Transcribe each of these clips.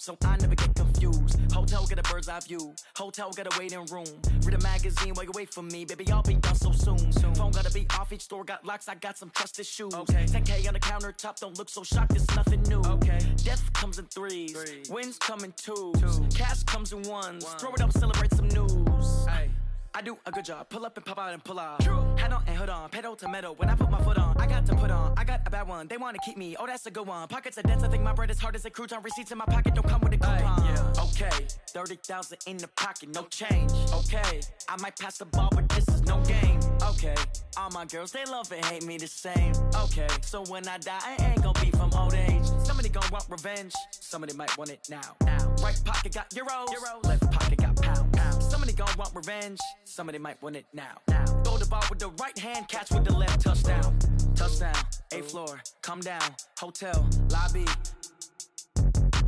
so I never get confused. Hotel get a bird's eye view, hotel get a waiting room. Read a magazine while you wait for me, baby, I'll be done so soon. Phone gotta be off, each store got locks, I got some trusted shoes. 10K on the countertop, don't look so shocked, it's nothing new. Death comes in threes, wins come in twos, cash comes in ones. Throw it up, celebrate some news. I do a good job, pull up and pop out and pull out. Head on and hood on, pedal to metal. When I put my foot on, I got to put on. I got a bad one, they wanna keep me, oh that's a good one. Pockets are dense, I think my bread is hard as a crouton. Receipts in my pocket don't come with a coupon. Okay, 30,000 in the pocket, no change. Okay, I might pass the ball, but this is no game. Okay, all my girls, they love and hate me the same. Okay, so when I die, I ain't gon' be from old age. Somebody gon' want revenge, somebody might want it now. Right pocket got euros, left pocket got pounds. Somebody gon' want revenge, somebody might want it now. Throw the ball with the right hand, catch with the left, touchdown. Touchdown, 8th floor, come down, hotel, lobby.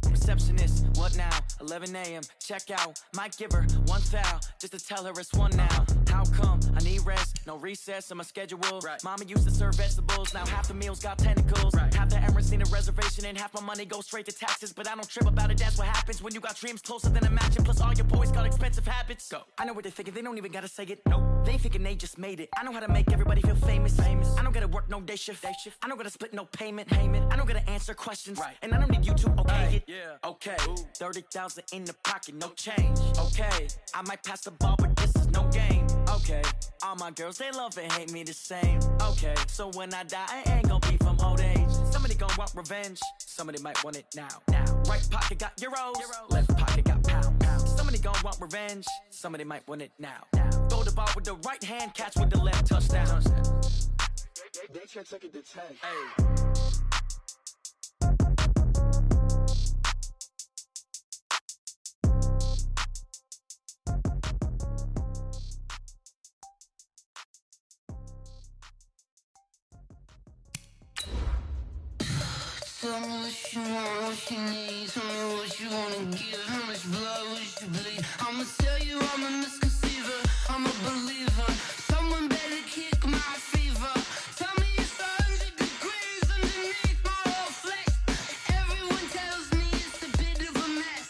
Receptionist, what now? 11 a.m. check out. Might give her one foul just to tell her it's one now. How come? I need rest, no recess in my schedule. Mama used to serve vegetables, now half the meals got tentacles. Half the Emirates need a reservation and half my money goes straight to taxes. But I don't trip about it, that's what happens when you got dreams closer than a mansion. Plus all your boys got expensive habits. Go. I know what they're thinking, they don't even gotta say it. Nope. They ain't thinking they just made it. I know how to make everybody feel famous. I don't gotta work no day shift. I don't gotta split no payment. I don't gotta answer questions. And I don't need you to okay it. Okay, 30,000 in the pocket, no change. Okay, I might pass the ball, but this is no game. Okay, all my girls, they love and hate me the same. Okay, so when I die, I ain't gon' be from old age. Somebody gon' want revenge, somebody might want it now. Right pocket got euros, left pocket got pounds. Somebody gon' want revenge, somebody might want it now. Throw the ball with the right hand, catch with the left, touchdown. They can't take it to 10. Tell me what you want, what you need. Tell me what you wanna give. How much blood would you bleed? I'ma tell you I'm a misconceiver. I'm a believer. Someone better kick my fever. Tell me it's 100 degrees underneath my whole flesh. Everyone tells me it's a bit of a mess.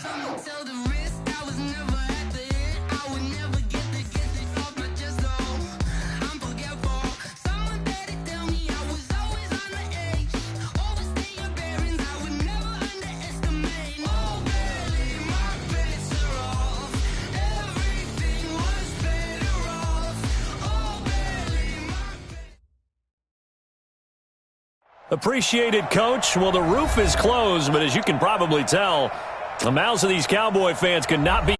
I'ma tell the risk I was never at the end. I would never get this off my chest though. I'm forgetful. Someone better tell me I was always on the edge. Overstay your bearings, I would never underestimate. Oh barely, my bets are off. Everything was better off. Oh barely, my Appreciated, Coach. Well, the roof is closed, but as you can probably tell, the mouths of these Cowboy fans could not be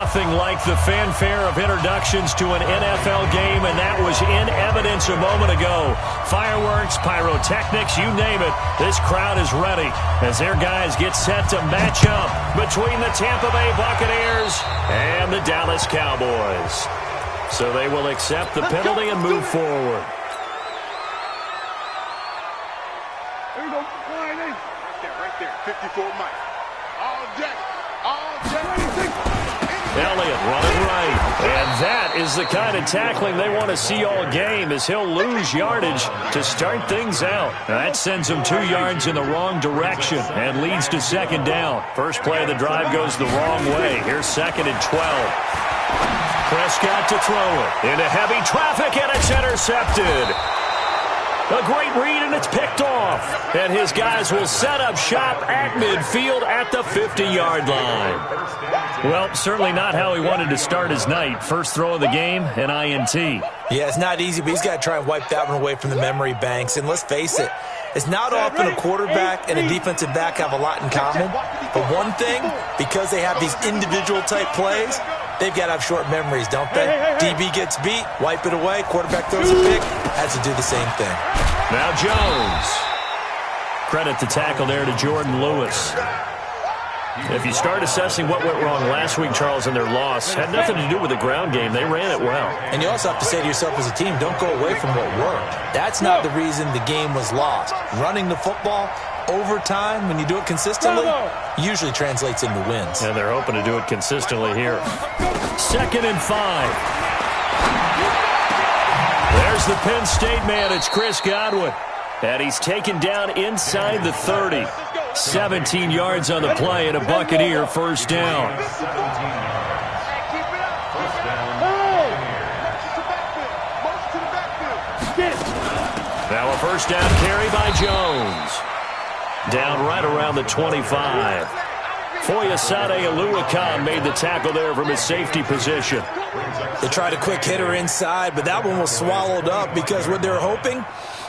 nothing like the fanfare of introductions to an NFL game, and that was in evidence a moment ago. Fireworks, pyrotechnics, you name it. This crowd is ready as their guys get set to match up between the Tampa Bay Buccaneers and the Dallas Cowboys. So they will accept the penalty and move forward. There you go. Right there. 54 Mike. All day. Elliott running right. And that is the kind of tackling they want to see all game, as he'll lose yardage to start things out. Now that sends him 2 yards in the wrong direction and leads to second down. First play of the drive goes the wrong way. Here's 2nd and 12. Prescott to throw it into heavy traffic, and it's intercepted. A great read, and it's picked off. And his guys will set up shop at midfield at the 50-yard line. Well, certainly not how he wanted to start his night. First throw of the game, an INT. Yeah, it's not easy, but he's got to try and wipe that one away from the memory banks. And let's face it, it's not often a quarterback and a defensive back have a lot in common. But one thing, because they have these individual type plays, they've got to have short memories, don't they? DB gets beat, wipe it away, quarterback throws a pick, has to do the same thing. Now Jones. Credit the tackle there to Jordan Lewis. If you start assessing what went wrong last week, Charles, in their loss, had nothing to do with the ground game. They ran it well. And you also have to say to yourself as a team, don't go away from what worked. That's not the reason the game was lost. Running the football over time, when you do it consistently, usually translates into wins. And they're hoping to do it consistently here. 2nd and 5. There's is the Penn State man. It's Chris Godwin. And he's taken down inside the 30. 17 yards on the play and a Buccaneer first down. Now a first down carry by Jones. Down right around the 25. Foyesade Oluwakan made the tackle there from his safety position. They tried a quick hitter inside, but that one was swallowed up because what they're hoping,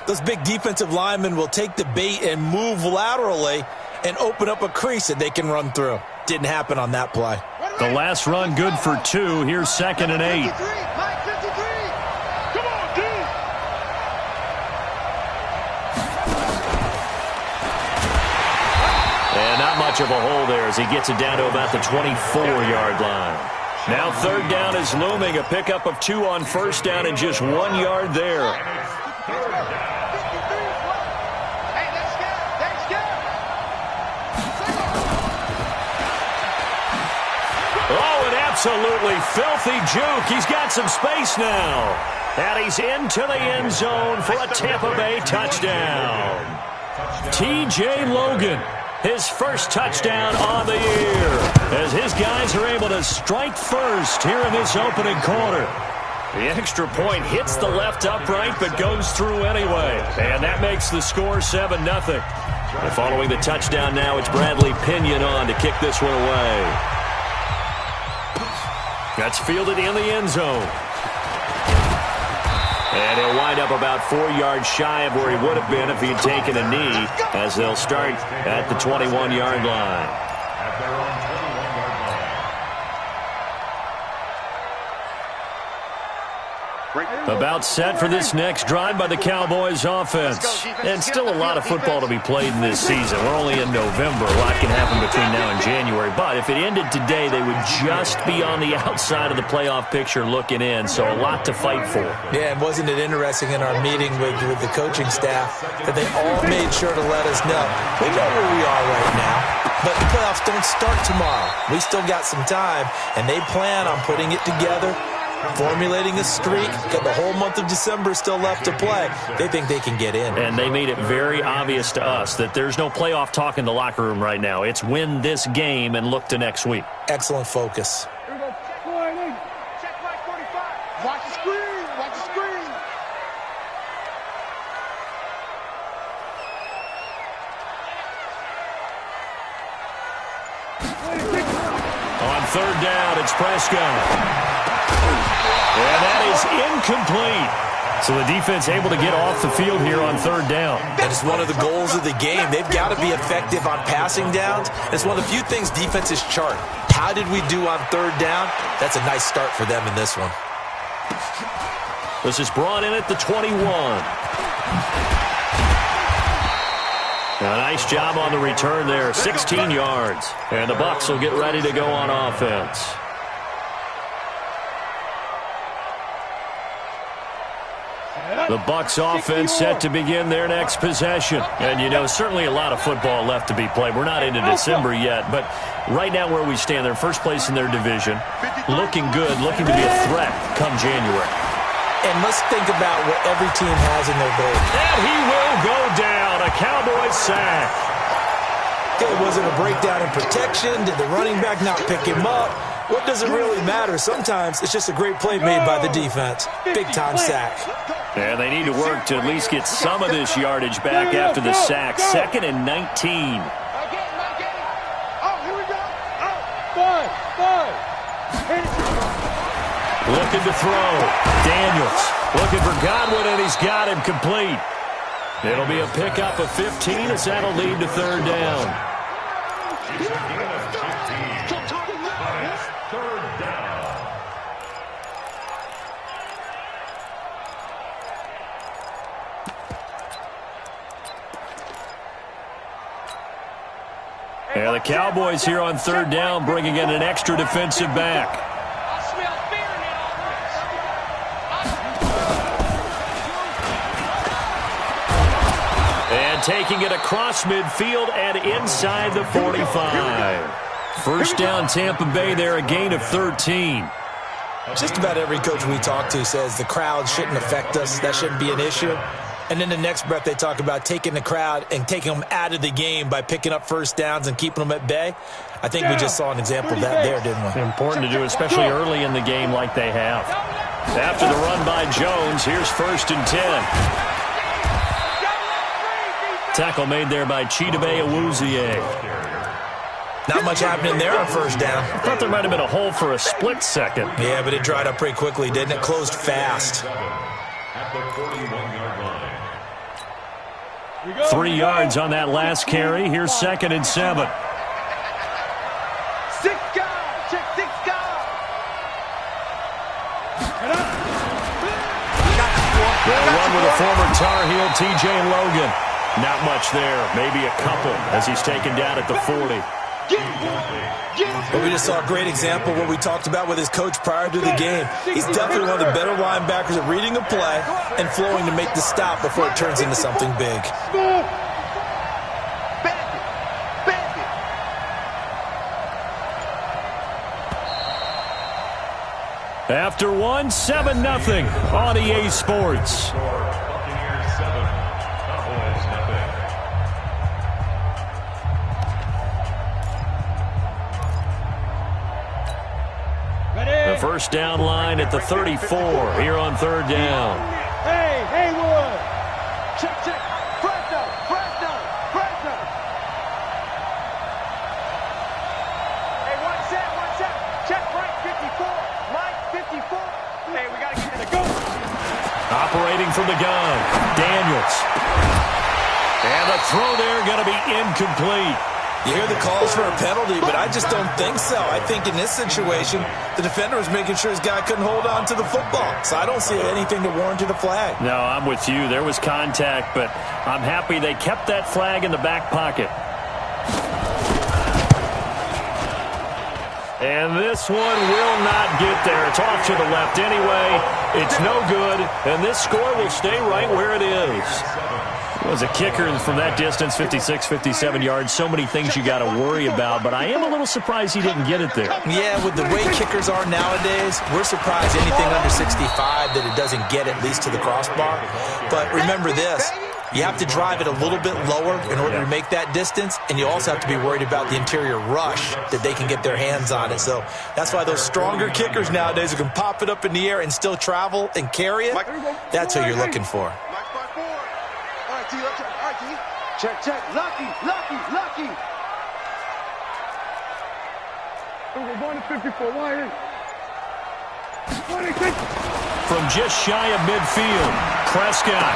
those big defensive linemen will take the bait and move laterally and open up a crease that they can run through. Didn't happen on that play. The last run good for 2. Here's 2nd and 8. And not much of a hole there as he gets it down to about the 24-yard line. Now 3rd down is looming. A pickup of 2 on first down and just 1 yard there. Oh, an absolutely filthy juke. He's got some space now. And he's into the end zone for a Tampa Bay touchdown. T.J. Logan, his first touchdown on the year, as his guys are able to strike first here in this opening quarter. The extra point hits the left upright but goes through anyway. And that makes the score 7-0. And following the touchdown now, it's Bradley Pinion on to kick this one away. That's fielded in the end zone. And he'll wind up about 4 yards shy of where he would have been if he'd taken a knee, as they'll start at the 21-yard line. About set for this next drive by the Cowboys offense. And still a lot of football to be played in this season. We're only in November. A lot can happen between now and January. But if it ended today, they would just be on the outside of the playoff picture looking in. So a lot to fight for. Yeah, and wasn't it interesting in our meeting with the coaching staff that they all made sure to let us know, we know where we are right now, but the playoffs don't start tomorrow. We still got some time, and they plan on putting it together, formulating a streak. Got the whole month of December still left to play. They think they can get in. And they made it very obvious to us that there's no playoff talk in the locker room right now. It's win this game and look to next week. Excellent focus. Here we go. Check line in. Check line 45. Watch the screen. Watch the screen. On 3rd down, it's Prescott. And that is incomplete. So the defense able to get off the field here on 3rd down. That is one of the goals of the game. They've got to be effective on passing downs. It's one of the few things defenses chart. How did we do on 3rd down? That's a nice start for them in this one. This is brought in at the 21. A nice job on the return there, 16 yards. And the Bucs will get ready to go on offense. The Bucs offense set to begin their next possession. And, you know, certainly a lot of football left to be played. We're not into December yet, but right now where we stand, they're first place in their division, looking good, looking to be a threat come January. And let's think about what every team has in their goal. And he will go down, a Cowboys sack. Okay, was it a breakdown in protection? Did the running back not pick him up? What does it really matter? Sometimes it's just a great play made by the defense. Big-time sack. And they need to work to at least get some of this yardage back after the sack. 2nd and 19. Oh, here we go. Oh, 5. Looking to throw. Daniels looking for Godwin, and he's got him complete. It'll be a pickup of 15 as that'll lead to 3rd down. And the Cowboys here on 3rd down bringing in an extra defensive back. And taking it across midfield and inside the 45. First down Tampa Bay there, a gain of 13. Just about every coach we talk to says the crowd shouldn't affect us. That shouldn't be an issue. And then the next breath they talk about taking the crowd and taking them out of the game by picking up first downs and keeping them at bay. I think we just saw an example of that there, didn't we? Important to do, especially early in the game like they have. After the run by Jones, here's 1st and 10. Tackle made there by Chidobe Awuzie. Not much happening there on 1st down. I thought there might have been a hole for a split second. Yeah, but it dried up pretty quickly, didn't it? Closed fast. At the 41-yard line. 3 yards on that last carry. Here's 2nd and 7. 6 guys. Check 6 guys. They'll run with a former Tar Heel, T.J. Logan. Not much there. Maybe a couple as he's taken down at the 40. But we just saw a great example of what we talked about with his coach prior to the game. He's definitely one of the better linebackers at reading a play and flowing to make the stop before it turns into something big. After one, 7-0 on EA Sports. Buccaneers 7, Cowboys nothing. The first down line at the 34 here on 3rd down. Hey, Haywood. Check, check. Presto, presto, presto. Hey, one set. Check right, 54. Mike, 54. Hey, we got to get to the goal. Operating from the gun, Daniels. And the throw there going to be incomplete. You hear the calls for a penalty, but I just don't think so. I think in this situation, the defender was making sure his guy couldn't hold on to the football. So I don't see anything to warrant a flag. No, I'm with you. There was contact, but I'm happy they kept that flag in the back pocket. And this one will not get there. It's off to the left anyway. It's no good, and this score will stay right where it is. Was a kicker from that distance, 56, 57 yards. So many things you got to worry about, but I am a little surprised he didn't get it there. Yeah, with the way kickers are nowadays, we're surprised anything under 65 that it doesn't get at least to the crossbar. But remember this, you have to drive it a little bit lower in order to make that distance, and you also have to be worried about the interior rush that they can get their hands on it. So that's why those stronger kickers nowadays who can pop it up in the air and still travel and carry it, that's who you're looking for. All right, T. Check. Lucky. We're going to 54. Why? From just shy of midfield, Prescott.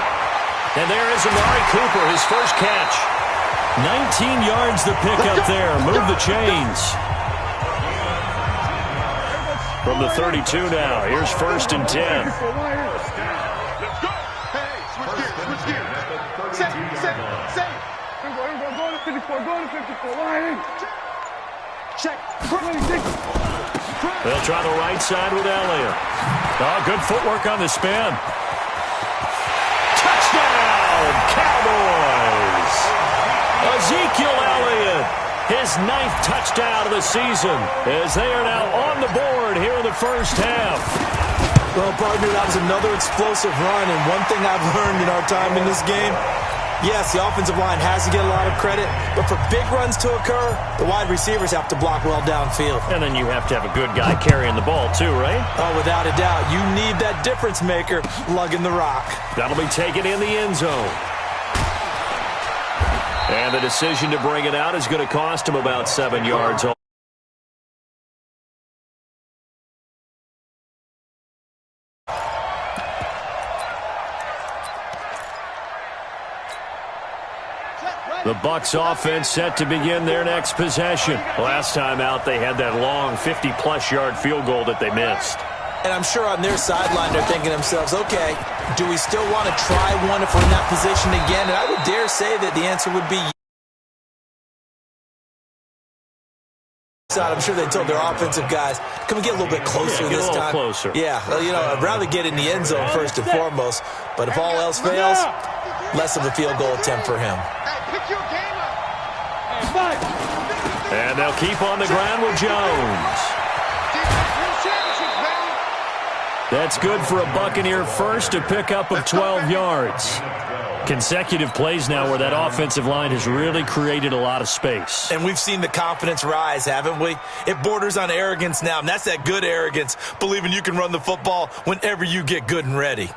And there is Amari Cooper, his first catch. 19 yards to pick up there. Move the chains. From the 32 now, here's 1st and 10. Let's go. Hey, switch gears. Say. Go to 54. Why? Check. They'll try the right side with Elliott. Oh, good footwork on the spin. Touchdown, Cowboys! Ezekiel Elliott, his 9th touchdown of the season, as they are now on the board here in the first half. Well, partner, that was another explosive run, and one thing I've learned in our time in this game, yes, the offensive line has to get a lot of credit, but for big runs to occur, the wide receivers have to block well downfield. And then you have to have a good guy carrying the ball too, right? Oh, without a doubt. You need that difference maker lugging the rock. That'll be taken in the end zone. And the decision to bring it out is going to cost him about 7 yards. The Bucs offense set to begin their next possession. Last time out, they had that long 50-plus yard field goal that they missed. And I'm sure on their sideline they're thinking to themselves, okay, do we still want to try one if we're in that position again? And I would dare say that the answer would be yes. I'm sure they told their offensive guys, can we get a little bit closer this time? Closer. Yeah, well, you know, I'd rather get in the end zone first and foremost. But if all else fails, less of a field goal attempt for him. And they'll keep on the ground with Jones. That's good for a Buccaneer first, a pickup of 12 yards. Consecutive plays now where that offensive line has really created a lot of space. And we've seen the confidence rise, haven't we? It borders on arrogance now, and that's that good arrogance, believing you can run the football whenever you get good and ready.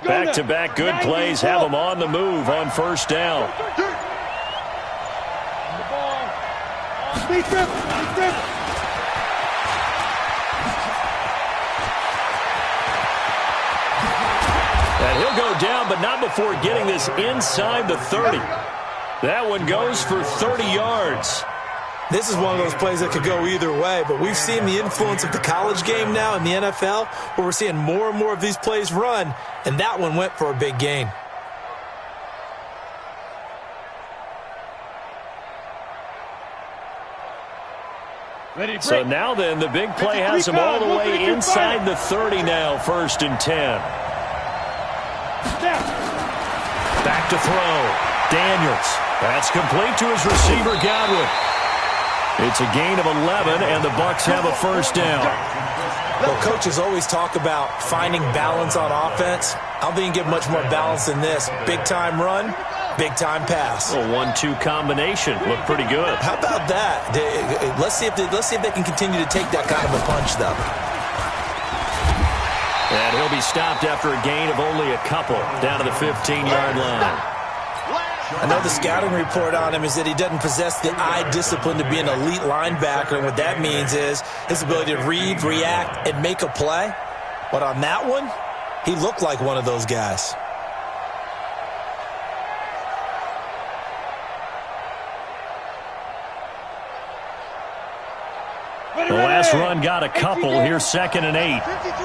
Back-to-back good plays have them on the move on first down. And he'll go down, but not before getting this inside the 30. That one goes for 30 yards. This is one of those plays that could go either way, but we've seen the influence of the college game now in the NFL, where we're seeing more and more of these plays run, and that one went for a big gain. So now then, the big play has them all the way inside the 30 now, 1st and 10. Back to throw. Daniels. That's complete to his receiver, Godwin. It's a gain of 11, and the Bucs have a first down. Well, coaches always talk about finding balance on offense. I don't think you can get much more balance than this. Big-time run, big-time pass. A 1-2 combination. Looked pretty good. How about that? Let's see if they can continue to take that kind of a punch, though. And he'll be stopped after a gain of only a couple, down to the 15-yard line. I know the scouting report on him is that he doesn't possess the eye discipline to be an elite linebacker, and what that means is his ability to read, react, and make a play. But on that one, he looked like one of those guys. The last run got a couple. Here's 2nd and 8. 53.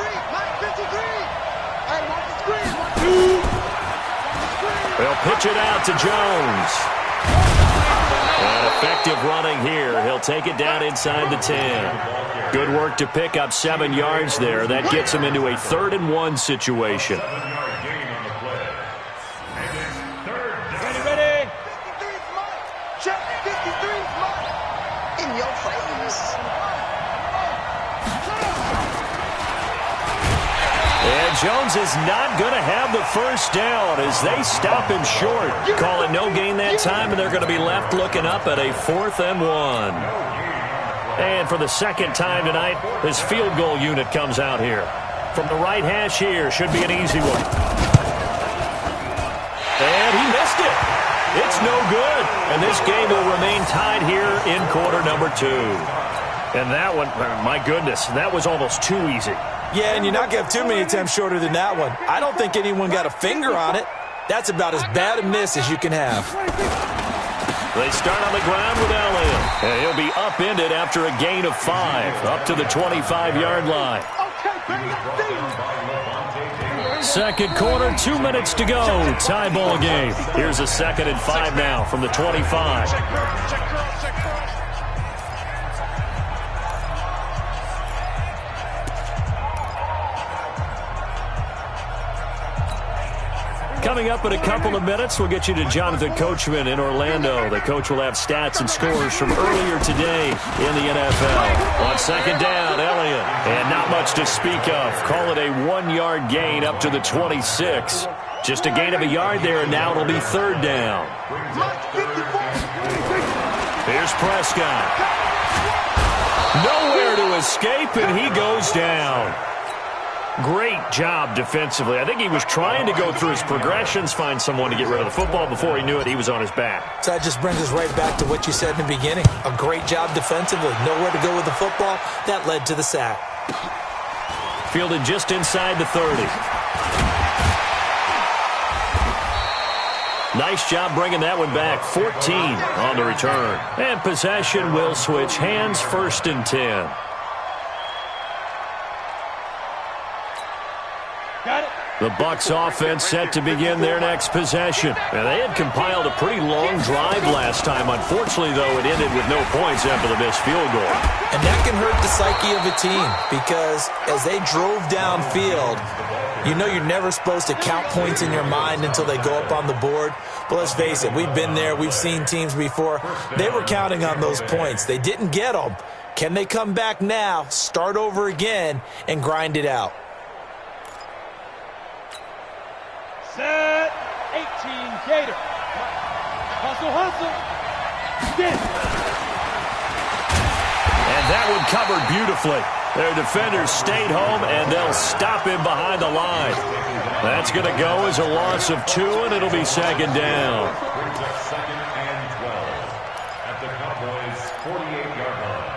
They'll pitch it out to Jones. And effective running here. He'll take it down inside the 10. Good work to pick up 7 yards there. That gets him into a 3rd and 1 situation. Ready. 53 is mine. Check. 53 is mine. In your face. And Jones is not going to have the first down as they stop him short. Call it no gain that time, and they're going to be left looking up at a 4th and 1. And for the second time tonight, his field goal unit comes out here. From the right hash here, should be an easy one. And he missed it. It's no good. And this game will remain tied here in quarter number 2. And that one, my goodness, that was almost too easy. Yeah, and you're not going to have too many attempts shorter than that one. I don't think anyone got a finger on it. That's about as bad a miss as you can have. They start on the ground with Elliott. And he'll be upended after a gain of 5, up to the 25-yard line. Second quarter, 2 minutes to go. Tie ball game. Here's a 2nd and 5 now from the 25. Coming up in a couple of minutes, we'll get you to Jonathan Coachman in Orlando. The coach will have stats and scores from earlier today in the NFL. On 2nd down, Elliott. And not much to speak of. Call it a 1-yard gain up to the 26. Just a gain of a yard there, and now it'll be 3rd down. Here's Prescott. Nowhere to escape, and he goes down. Great job defensively. I think he was trying to go through his progressions, find someone to get rid of the football. Before he knew it, he was on his back. So that just brings us right back to what you said in the beginning. A great job defensively. Nowhere to go with the football. That led to the sack. Fielded just inside the 30. Nice job bringing that one back. 14 on the return. And possession will switch hands, 1st and 10. The Bucs offense set to begin their next possession. And they had compiled a pretty long drive last time. Unfortunately, though, it ended with no points after the missed field goal. And that can hurt the psyche of a team because as they drove downfield, You know you're never supposed to count points in your mind until they go up on the board. But let's face it, we've been there. We've seen teams before. They were counting on those points. They didn't get them. Can they come back now, start over again, and grind it out? Set. 18 Gator. Hustle, hustle. Get. And that one covered beautifully. Their defenders stayed home, and they'll stop him behind the line. That's going to go as a loss of 2, and it'll be second down. Brings up second and 12 at the Cowboys' 48-yard line.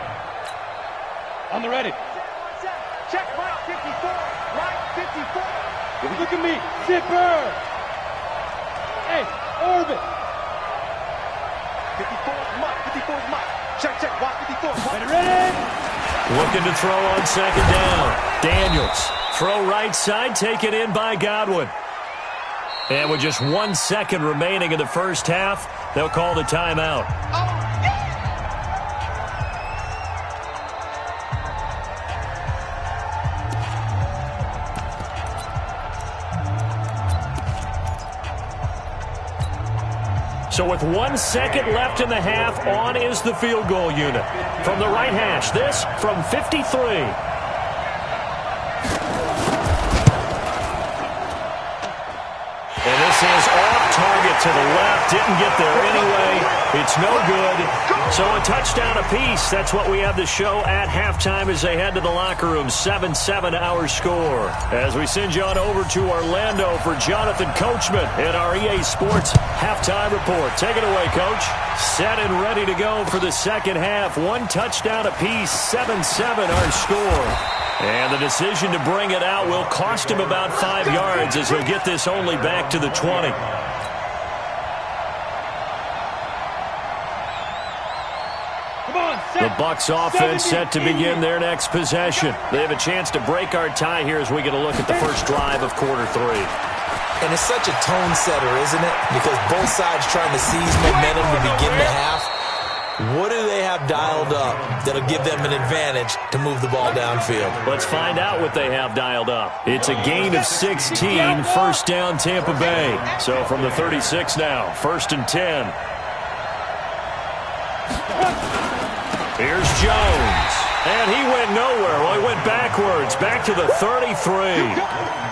On the ready. Check Mike 54. Mike 54. Look at me. Zipper. Hey, orbit. 54 is Mike. 54 is Mike. Check, check. Watch 54. Ready. Looking to throw on second down. Daniels. Throw right side, taken in by Godwin. And with just 1 second remaining in the first half, they'll call the timeout. So with 1 second left in the half, on is the field goal unit. From the right hash, this from 53. And this is off target to the left. Didn't get there anyway. It's no good. So a touchdown apiece. That's what we have to show at halftime as they head to the locker room. 7-7 our score. As we send you on over to Orlando for Jonathan Coachman in our EA Sports halftime report. Take it away, Coach. Set and ready to go for the second half. 1 touchdown apiece. 7-7 our score. And the decision to bring it out will cost him about 5 yards as he'll get this only back to the 20. The Bucs offense set to begin their next possession. They have a chance to break our tie here as we get a look at the first drive of quarter 3. And it's such a tone setter, isn't it? Because both sides trying to seize momentum to begin the half. What do they have dialed up that'll give them an advantage to move the ball downfield? Let's find out what they have dialed up. It's a gain of 16, first down Tampa Bay. So from the 36 now, 1st and 10. Here's Jones. And he went nowhere. Well, he went backwards, back to the 33.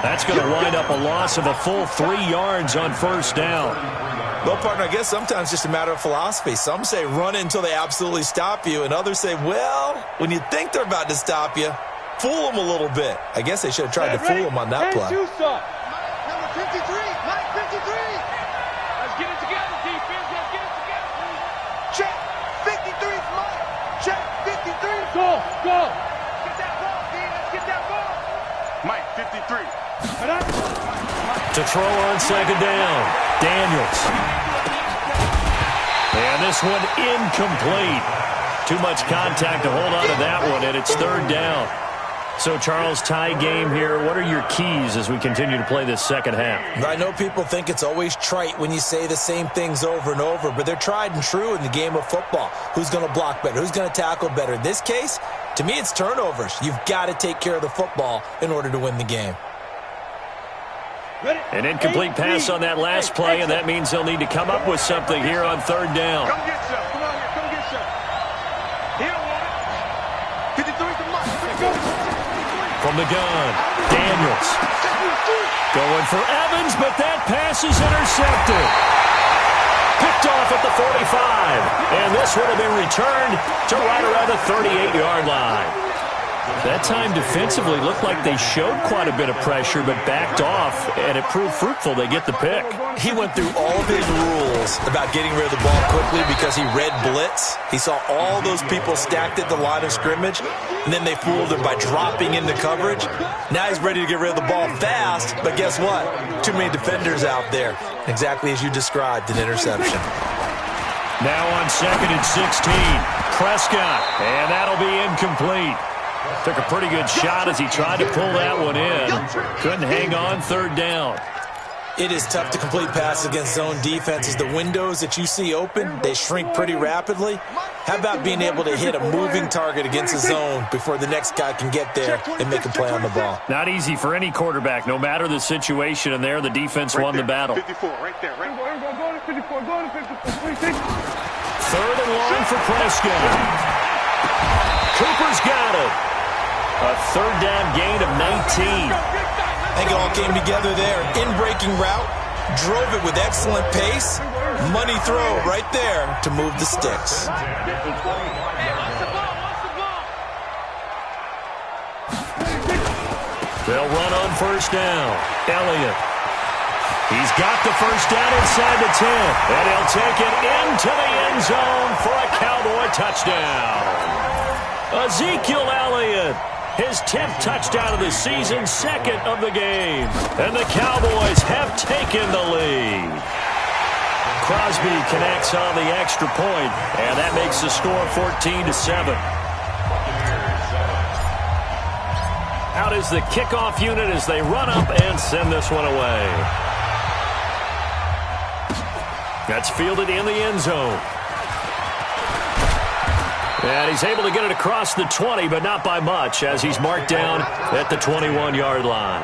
That's going to wind up a loss of a full 3 yards on first down. Well, partner, I guess sometimes it's just a matter of philosophy. Some say run until they absolutely stop you, and others say, well, when you think they're about to stop you, fool them a little bit. I guess they should have tried to fool them on that play. Number 53, Mike 53. Let's get it together, defense. Let's get it together. Check. 53 is Mike. Check. 53. Go. Get that ball, D. Let's get that ball. Mike 53. To throw on second down, Daniels. And this one incomplete. Too much contact to hold on to that one, and it's 3rd down. So, Charles, tie game here. What are your keys as we continue to play this second half? I know people think it's always trite when you say the same things over and over, but they're tried and true in the game of football. Who's going to block better? Who's going to tackle better? In this case, to me, it's turnovers. You've got to take care of the football in order to win the game. An incomplete pass on that last play, and that means they'll need to come up with something here on 3rd down. Come get some. Come on here. Come get some. He don't want it. 53 to Mike. From the gun, Daniels. Going for Evans, but that pass is intercepted. Picked off at the 45. And this one will be returned to right around the 38-yard line. That time defensively looked like they showed quite a bit of pressure but backed off, and it proved fruitful. They get the pick. He went through all of his rules about getting rid of the ball quickly because he read blitz. He saw all those people stacked at the line of scrimmage, and then they fooled him by dropping into coverage. Now he's ready to get rid of the ball fast, but guess what? Too many defenders out there. Exactly as you described, an interception. Now on 2nd and 16, Prescott, and that'll be incomplete. Took a pretty good shot as he tried to pull that one in. Couldn't hang on 3rd down. It is tough to complete passes against zone defenses. The windows that you see open, they shrink pretty rapidly. How about being able to hit a moving target against a zone before the next guy can get there and make a play on the ball? Not easy for any quarterback, no matter the situation, and there the defense won the battle. 54, right there, right there. Go to 54, go to 54. Third and long for Prescott. Cooper's got it. A third down gain of 19. I think it all came together there. In-breaking route, drove it with excellent pace. Money throw right there to move the sticks. They'll run on first down. Elliott. He's got the first down inside the 10. And he'll take it into the end zone for a Cowboy touchdown. Ezekiel Elliott. His 10th touchdown of the season, second of the game. And the Cowboys have taken the lead. Crosby connects on the extra point, and that makes the score 14-7. Out is the kickoff unit as they run up and send this one away. That's fielded in the end zone. And he's able to get it across the 20, but not by much, as he's marked down at the 21-yard line.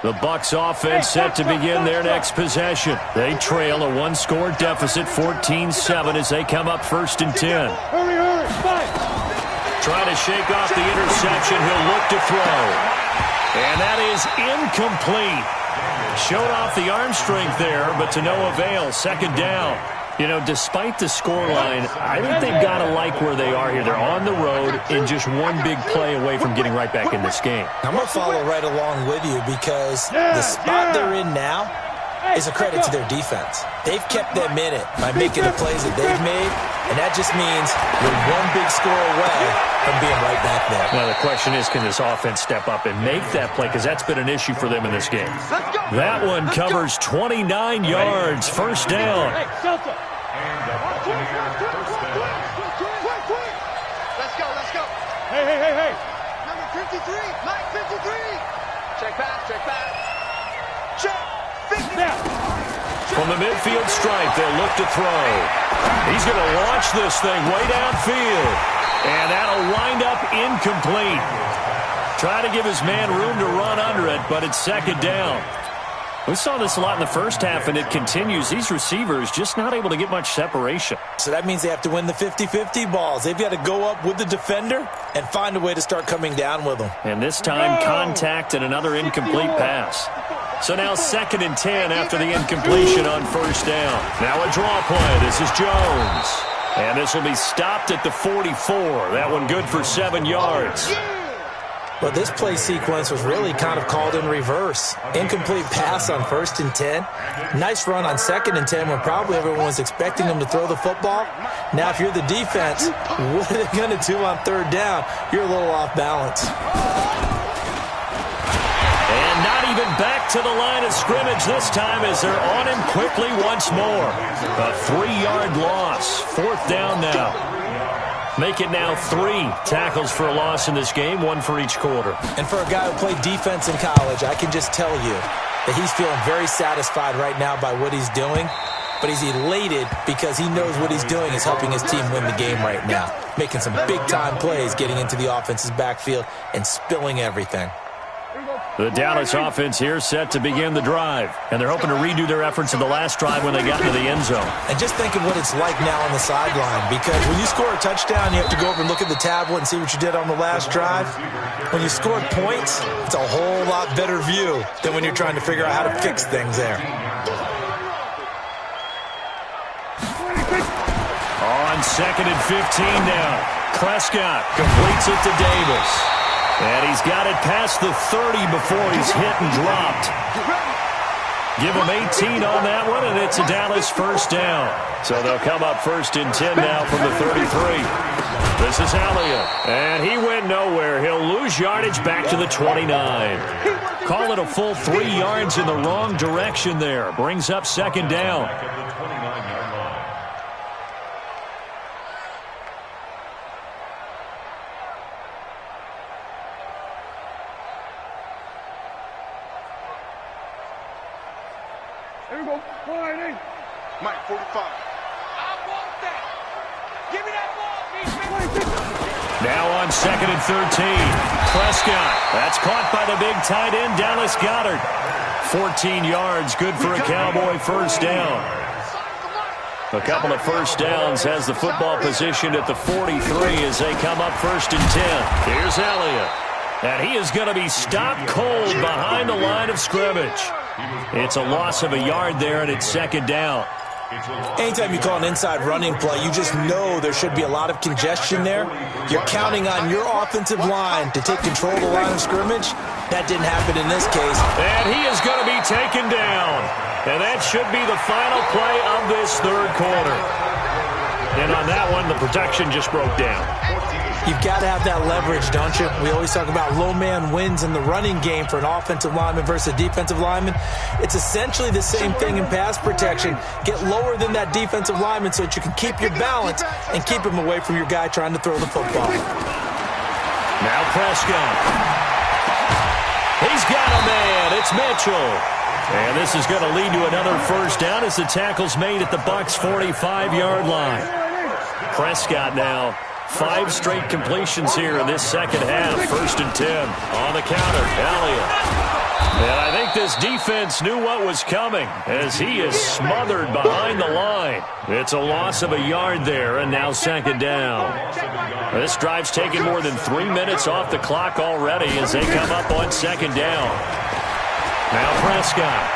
The Bucs offense set to begin their next possession. They trail a one-score deficit, 14-7, as they come up first and 10. Trying to shake off the interception. He'll look to throw. And that is incomplete. Showed off the arm strength there, but to no avail. Second down. You know, despite the scoreline, I think they've got to like where they are here. They're on the road and just one big play away from getting right back in this game. I'm going to follow right along with you because the spot they're in now is a credit to their defense. They've kept them in it by making the plays that they've made, and that just means you're one big score away from being right back there. Now, the question is, can this offense step up and make that play? Because that's been an issue for them in this game. That one covers 29 yards. First down. Let's go. Hey. Number 53, Mike 53. Check back. Check. 50. From the midfield stripe, they'll look to throw. He's going to launch this thing way downfield. And that'll wind up incomplete. Try to give his man room to run under it, but it's second down. We saw this a lot in the first half, and it continues. These receivers just not able to get much separation. So that means they have to win the 50-50 balls. They've got to go up with the defender and find a way to start coming down with them. And this time, contact and another incomplete pass. So now second and 10 after the incompletion on first down. Now a draw play. This is Jones. And this will be stopped at the 44. That one good for 7 yards. Well, this play sequence was really kind of called in reverse. Incomplete pass on first and 10. Nice run on second and 10 when probably everyone was expecting them to throw the football. Now, if you're the defense, what are they going to do on third down? You're a little off balance. And not even back to the line of scrimmage this time as they're on him quickly once more. A 3-yard loss. Fourth down now. Make it now 3 tackles for a loss in this game, 1 for each quarter. And for a guy who played defense in college, I can just tell you that he's feeling very satisfied right now by what he's doing. But he's elated because he knows what he's doing is helping his team win the game right now. Making some big-time plays, getting into the offense's backfield and spilling everything. The Dallas offense here set to begin the drive. And they're hoping to redo their efforts in the last drive when they got into the end zone. And just think of what it's like now on the sideline, because when you score a touchdown, you have to go over and look at the tablet and see what you did on the last drive. When you scored points, it's a whole lot better view than when you're trying to figure out how to fix things there. On second and 15 now. Prescott completes it to Davis. And he's got it past the 30 before he's hit and dropped. Give him 18 on that one, and it's a Dallas first down. So they'll come up first and 10 now from the 33. This is Elliott, and he went nowhere. He'll lose yardage back to the 29. Call it a full 3 yards in the wrong direction there. Brings up second down. Here we go. Flying. Mike, 45. I want that. Give me that ball, defense. Now on 2nd and 13. Prescott. That's caught by the big tight end, Dallas Goedert. 14 yards, good for a Cowboy first down. A couple of first downs, has the football positioned at the 43 as they come up 1st and 10. Here's Elliott. And he is going to be stopped cold behind the line of scrimmage. It's a loss of a yard there, and it's 2nd down. Anytime you call an inside running play, you just know there should be a lot of congestion there. You're counting on your offensive line to take control of the line of scrimmage. That didn't happen in this case. And he is going to be taken down. And that should be the final play of this 3rd quarter. And on that one, the protection just broke down. You've got to have that leverage, don't you? We always talk about low man wins in the running game for an offensive lineman versus a defensive lineman. It's essentially the same thing in pass protection. Get lower than that defensive lineman so that you can keep your balance and keep him away from your guy trying to throw the football. Now Prescott. He's got a man. It's Mitchell. And this is going to lead to another first down as the tackle's made at the Bucs' 45-yard line. Prescott now. 5 straight completions here in this second half. 1st and 10 on the counter. Elliott. And I think this defense knew what was coming as he is smothered behind the line. It's a loss of a yard there, and now 2nd down. This drive's taken more than 3 minutes off the clock already as they come up on 2nd down. Now Prescott.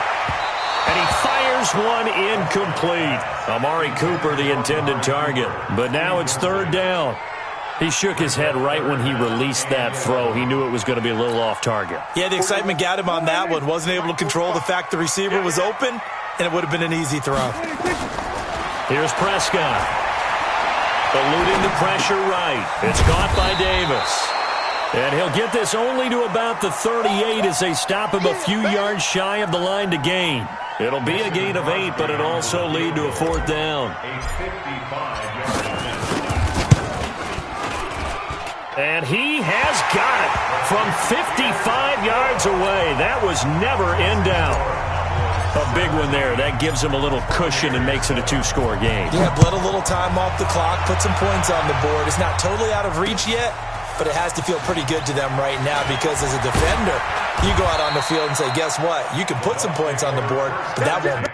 And he fires one incomplete. Amari Cooper, the intended target. But now it's 3rd down. He shook his head right when he released that throw. He knew it was going to be a little off target. Yeah, the excitement got him on that one. Wasn't able to control the fact the receiver was open, and it would have been an easy throw. Here's Prescott. Eluding the pressure right. It's caught by Davis. And he'll get this only to about the 38 as they stop him a few yards shy of the line to gain. It'll be a gain of 8, but it'll also lead to a 4th down. And he has got it from 55 yards away. That was never in doubt. A big one there. That gives him a little cushion and makes it a 2-score game. Yeah, bled a little time off the clock, put some points on the board. It's not totally out of reach yet, but it has to feel pretty good to them right now because as a defender, you go out on the field and say, guess what? You can put some points on the board, but that won't.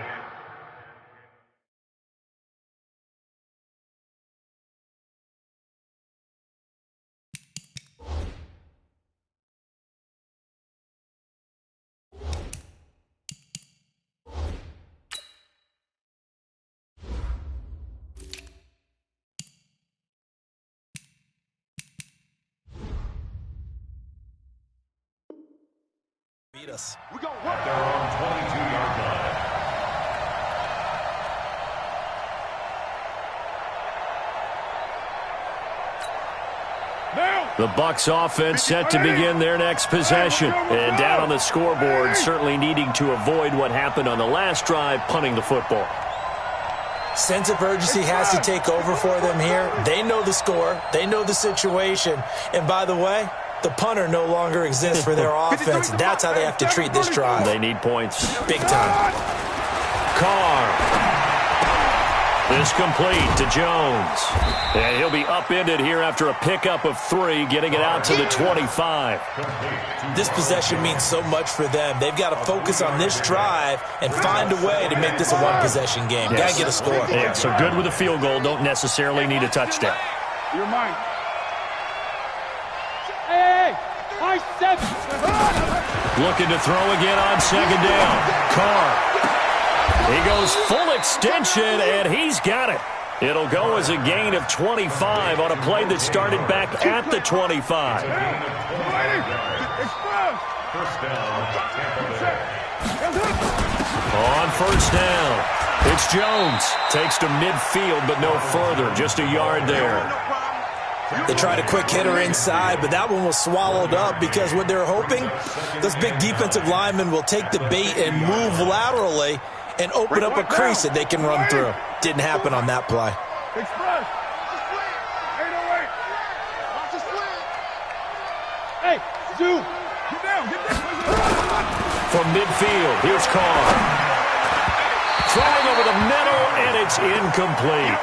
Beat us. We go At their own 22-yard line. The Bucs offense set to begin their next possession. And down on the scoreboard, certainly needing to avoid what happened on the last drive, punting the football. Sense of urgency has to take over for them here. They know the score. They know the situation. And by the way, the punter no longer exists for their offense. That's how they have to treat this drive. They need points. Big time. Carr. This complete to Jones. And he'll be upended here after a pickup of 3, getting it out to the 25. This possession means so much for them. They've got to focus on this drive and find a way to make this a one-possession game. Yes. Got to get a score. Yeah, so good with a field goal. Don't necessarily need a touchdown. You're mine. Hey, I said. Looking to throw again on 2nd down. Carr. He goes full extension, and he's got it. It'll go as a gain of 25 on a play that started back at the 25. First down, Tampa Bay. On 1st down, it's Jones. Takes to midfield, but no further. Just a yard there. They tried a quick hitter inside, but that one was swallowed up because what they're hoping, those big defensive linemen will take the bait and move laterally and open up a crease that they can run through. Didn't happen on that play. Express. Hey, Zoo. Get down. From midfield, here's Carr. throwing over the middle, and it's incomplete.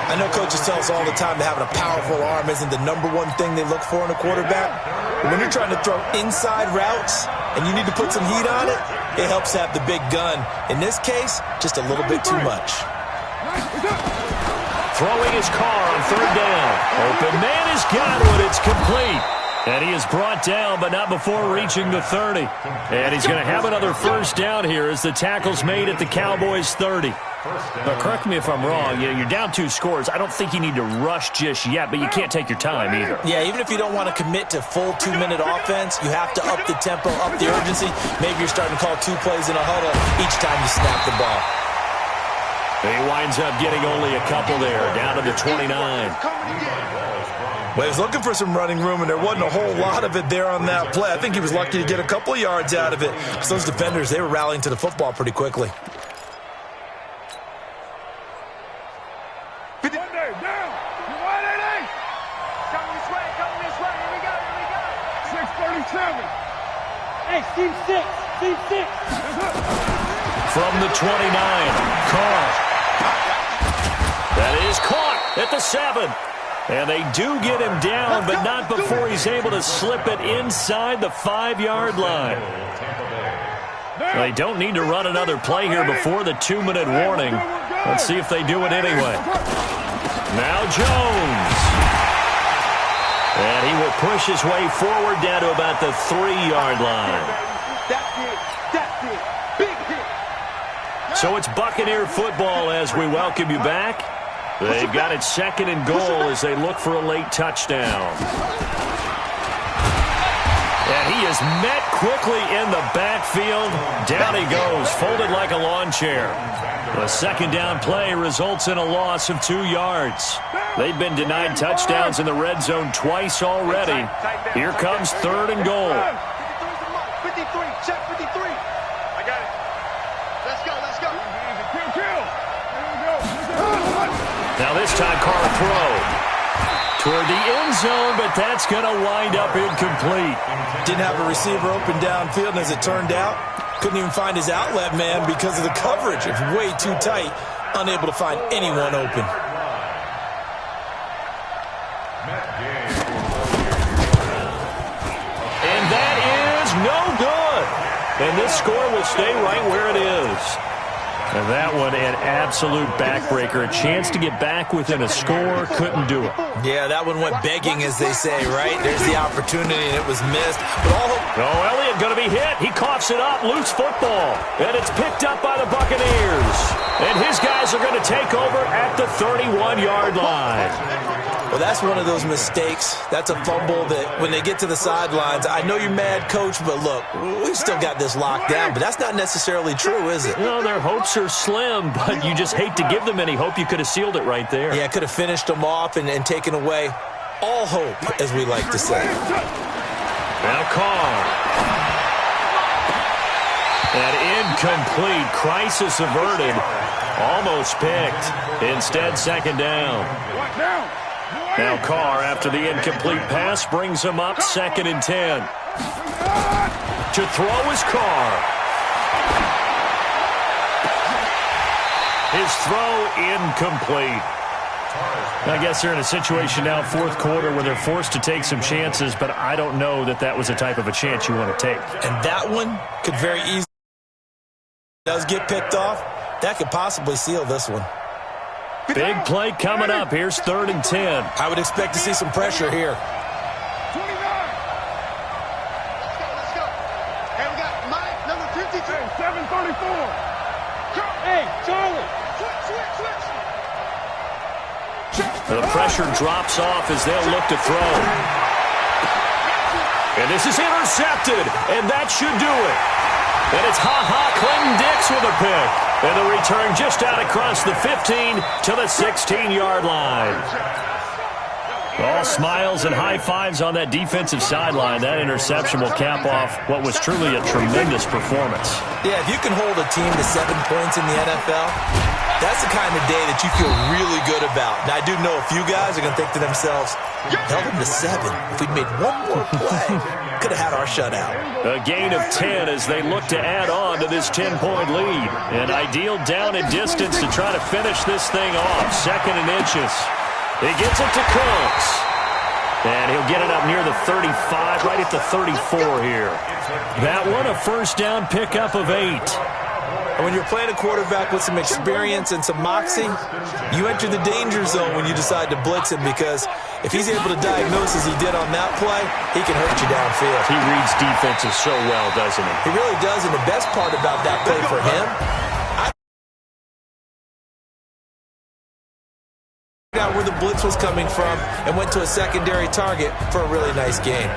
I know coaches tell us all the time that having a powerful arm isn't the number one thing they look for in a quarterback. But when you're trying to throw inside routes and you need to put some heat on it, it helps to have the big gun. In this case, just a little bit too much. Throwing his car on third down. Open man has got one. It's complete. And he is brought down, but not before reaching the 30. And he's going to have another first down here as the tackle's made at the Cowboys' 30. But correct me if I'm wrong, you're down 2 scores. I don't think you need to rush just yet, but you can't take your time either. Yeah, even if you don't want to commit to full 2-minute offense, you have to up the tempo, up the urgency. Maybe you're starting to call 2 plays in a huddle each time you snap the ball. He winds up getting only a couple there, down to the 29. Well, he was looking for some running room, and there wasn't a whole lot of it there on that play. I think he was lucky to get a couple of yards out of it. So those defenders, they were rallying to the football pretty quickly. Hey, Steve 6. From the 29, Carr. That is caught at the 7. And they do get him down, but not before he's able to slip it inside the 5-yard line. They don't need to run another play here before the 2-minute warning. Let's see if they do it anyway. Now Jones. And he will push his way forward down to about the 3-yard line. That's it. Big hit. So it's Buccaneer football as we welcome you back. They've got it 2nd and goal as they look for a late touchdown. And he is met quickly in the backfield. Down he goes, folded like a lawn chair. The 2nd down play results in a loss of 2 yards. They've been denied touchdowns in the red zone twice already. Here comes 3rd and goal. 53, check 53. I got it. Let's go. Now this time Carr throw toward the end zone, but that's going to wind up incomplete. Didn't have a receiver open downfield, and as it turned out, couldn't even find his outlet man because of the coverage. It's way too tight, unable to find anyone open. And that is no good. And this score will stay right where it is. And that one, an absolute backbreaker. A chance to get back within a score, couldn't do it. Yeah, that one went begging, as they say, right? There's the opportunity, and it was missed. But all hope. Oh, Elliott going to be hit. He coughs it up. Loose football. And it's picked up by the Buccaneers. And his guys are going to take over at the 31-yard line. Well, that's one of those mistakes. That's a fumble that when they get to the sidelines, I know you're mad, Coach, but look, we've still got this locked down. But that's not necessarily true, is it? Well, their hopes are slim, but you just hate to give them any hope. You could have sealed it right there. Yeah, could have finished them off and taken away all hope, as we like to say. Now Carr. An incomplete, crisis averted, almost picked. Instead, 2nd down. Now Carr, after the incomplete pass, brings him up 2nd and 10. To throw is Carr. His throw incomplete. I guess they're in a situation now, 4th quarter, where they're forced to take some chances, but I don't know that that was the type of a chance you want to take. And that one could very easily does get picked off. That could possibly seal this one. Big play coming up. Here's 3rd and 10. I would expect to see some pressure here. 29. Let's go. Hey, we got Mike, number 52. 734. Hey, Charlie. Switch. The pressure drops off as they'll look to throw. And this is intercepted, and that should do it. And it's Clinton Dix with a pick. And the return just out across the 15 to the 16-yard line. All smiles and high fives on that defensive sideline. That interception will cap off what was truly a tremendous performance. Yeah, if you can hold a team to 7 points in the NFL, that's the kind of day that you feel really good about. Now, I do know a few guys are going to think to themselves, held them to 7. If we'd made one more play. could have had our shutout. A gain of 10 as they look to add on to this 10-point lead. An ideal down and distance to try to finish this thing off. 2nd and inches. He gets it to Combs. And he'll get it up near the 35, right at the 34 here. That one, a first down pickup of 8. And when you're playing a quarterback with some experience and some moxie, you enter the danger zone when you decide to blitz him, because if he's able to diagnose as he did on that play, he can hurt you downfield. He reads defenses so well, doesn't he? He really does, and the best part about that play for him, I figured out where the blitz was coming from and went to a secondary target for a really nice gain.